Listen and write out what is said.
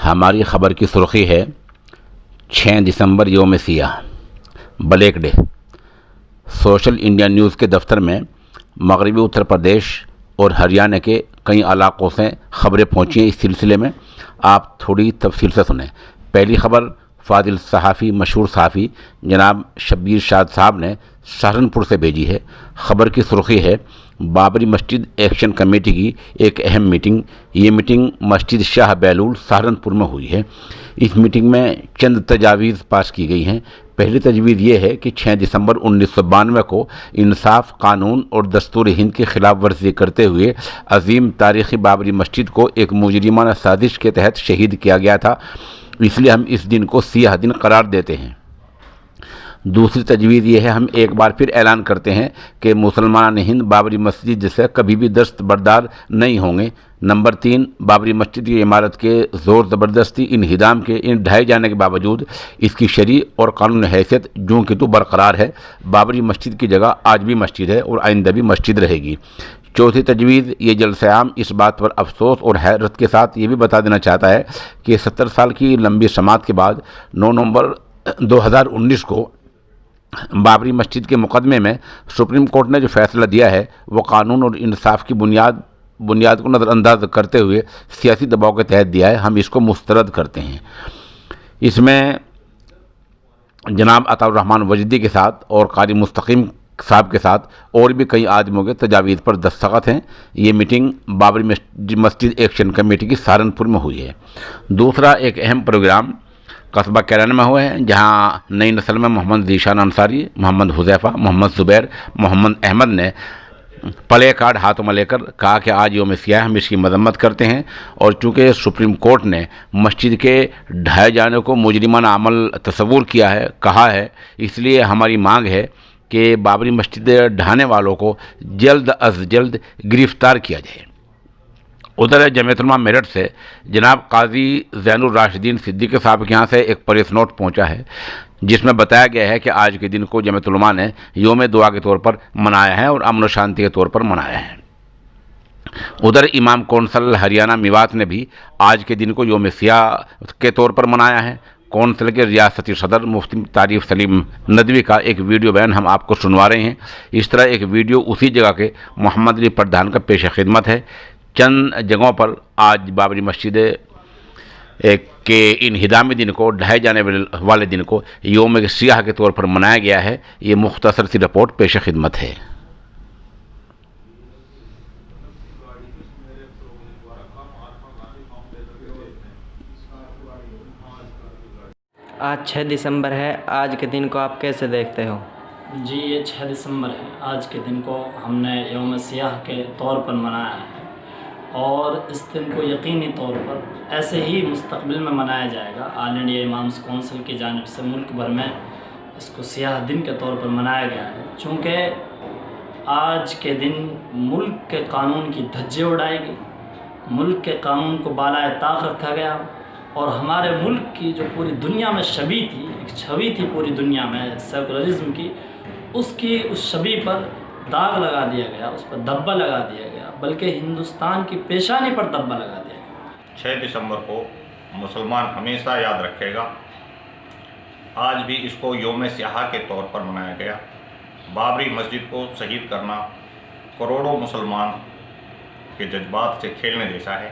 ہماری خبر کی سرخی ہے 6 دسمبر یوم سیاہ black day. Social India news کے دفتر میں مغربی اتر پردیش اور ہریانہ کے کئی علاقوں سے خبریں پہنچی ہیں۔ اس سلسلے میں آپ تھوڑی تفصیل سے سنیں۔ پہلی خبر فاضل صحافی، مشہور صحافی جناب شبیر شاد صاحب نے سہارنپور سے بھیجی ہے۔ خبر کی سرخی ہے بابری مسجد ایکشن کمیٹی کی ایک اہم میٹنگ۔ یہ میٹنگ مسجد شاہ بیلول سہارنپور میں ہوئی ہے۔ اس میٹنگ میں چند تجاویز پاس کی گئی ہیں۔ پہلی تجویز یہ ہے کہ 6 دسمبر 1992 کو انصاف، قانون اور دستور ہند کی خلاف ورزی کرتے ہوئے عظیم تاریخی بابری مسجد کو ایک مجرمانہ سازش کے تحت شہید کیا گیا تھا، اس لیے ہم اس دن کو سیاہ دن قرار دیتے ہیں۔ دوسری تجویز یہ ہے، ہم ایک بار پھر اعلان کرتے ہیں کہ مسلمان ہند بابری مسجد سے کبھی بھی دستبردار نہیں ہوں گے۔ نمبر 3، بابری مسجد کی عمارت کے زور زبردستی انہدام کے ڈھائے جانے کے باوجود اس کی شرعی اور قانونی حیثیت جوں کی تو برقرار ہے۔ بابری مسجد کی جگہ آج بھی مسجد ہے اور آئندہ بھی مسجد رہے گی۔ چوتھی تجویز، یہ جلسہ عام اس بات پر افسوس اور حیرت کے ساتھ یہ بھی بتا دینا چاہتا ہے کہ 70 سال کی لمبی سماعت کے بعد 9 نومبر 2019 کو بابری مسجد کے مقدمے میں سپریم کورٹ نے جو فیصلہ دیا ہے وہ قانون اور انصاف کی بنیاد کو نظر انداز کرتے ہوئے سیاسی دباؤ کے تحت دیا ہے۔ ہم اس کو مسترد کرتے ہیں۔ اس میں جناب عطا الرحمن وجدی کے ساتھ اور قاری مستقیم صاحب کے ساتھ اور بھی کئی آدمیوں کے تجاویز پر دستخط ہیں۔ یہ میٹنگ بابری مسجد ایکشن کمیٹی کی سہارنپور میں ہوئی ہے۔ دوسرا ایک اہم پروگرام قصبہ کیران میں ہوئے ہیں، جہاں نئی نسل میں محمد ذیشان انصاری، محمد حذیفہ، محمد زبیر، محمد احمد نے پلے کارڈ ہاتھوں میں لے کر کہا کہ آج یوم سیاہ، ہم اس کی مذمت کرتے ہیں، اور چونکہ سپریم کورٹ نے مسجد کے ڈھائے جانے کو مجرمانہ عمل تصور کیا ہے، کہا ہے، اس لیے ہماری مانگ ہے کہ بابری مسجد ڈھانے والوں کو جلد از جلد گرفتار کیا جائے۔ ادھر جمعیت علماء میرٹھ سے جناب قاضی زین الراشدین صدیقی صاحب کے یہاں سے ایک پریس نوٹ پہنچا ہے، جس میں بتایا گیا ہے کہ آج کے دن کو جمعیت علماء نے یوم دعا کے طور پر منایا ہے اور امن و شانتی کے طور پر منایا ہے۔ ادھر امام کونسل ہریانہ میوات نے بھی آج کے دن کو یوم سیاہ کے طور پر منایا ہے۔ کونسل کے ریاستی صدر مفتی طارق سلیم ندوی کا ایک ویڈیو بیان ہم آپ کو سنوا رہے ہیں۔ اس طرح ایک ویڈیو اسی جگہ کے محمد علی پردھان کا پیش خدمت ہے۔ چند جگہوں پر آج بابری مسجد کے انہدامی دن کو، ڈھائے جانے والے دن کو یوم سیاہ کے طور پر منایا گیا ہے۔ یہ مختصر سی رپورٹ پیش خدمت ہے۔ آج 6 دسمبر ہے، آج کے دن کو آپ کیسے دیکھتے ہو؟ جی، یہ 6 دسمبر ہے۔ آج کے دن کو ہم نے یوم سیاہ کے طور پر منایا ہے، اور اس دن کو یقینی طور پر ایسے ہی مستقبل میں منایا جائے گا۔ آل انڈیا امامز کونسل کی جانب سے ملک بھر میں اس کو سیاہ دن کے طور پر منایا گیا ہے، چونکہ آج کے دن ملک کے قانون کی دھجے اڑائی گئی، ملک کے قانون کو بالائے طاق رکھا گیا، اور ہمارے ملک کی جو پوری دنیا میں شبیہ تھی، ایک چھوی تھی پوری دنیا میں سیکولرزم کی، اس شبیہ پر داغ لگا دیا گیا، اس پر دھبہ لگا دیا گیا، بلکہ ہندوستان کی پیشانی پر دھبہ لگا دیا گیا۔ 6 دسمبر کو مسلمان ہمیشہ یاد رکھے گا۔ آج بھی اس کو یوم سیاہ کے طور پر منایا گیا۔ بابری مسجد کو شہید کرنا کروڑوں مسلمان کے جذبات سے کھیلنے جیسا ہے۔